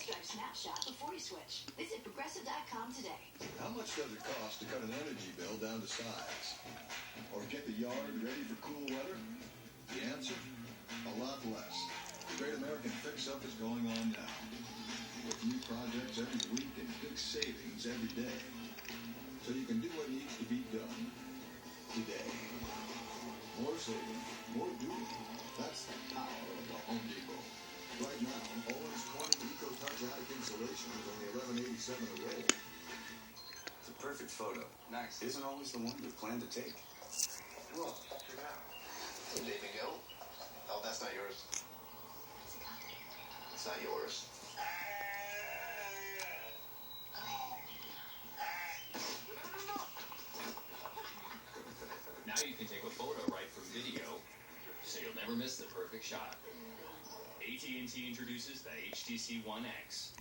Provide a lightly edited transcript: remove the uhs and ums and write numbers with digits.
Test drive Snapshot before you switch. Visit Progressive.com today. How much does it cost to cut an energy bill down to size? Or get the yard ready for cool weather? The answer? A lot less. The Great American Fix-Up is going on now. With new projects every week and big savings every day. So you can do what needs to be done today. More saving, more doing. That's the power of the Home Depot. Right now, Owens 20 EcoTouch attic insulation is only $11.87 a roll. It's a perfect photo. Nice. Isn't always the one you plan to take. Cool. Check it out. Hey, baby, go. Oh, that's not yours. It's not yours. Now you can take a photo right from video, so you'll never miss the perfect shot. AT&T introduces the HTC One X.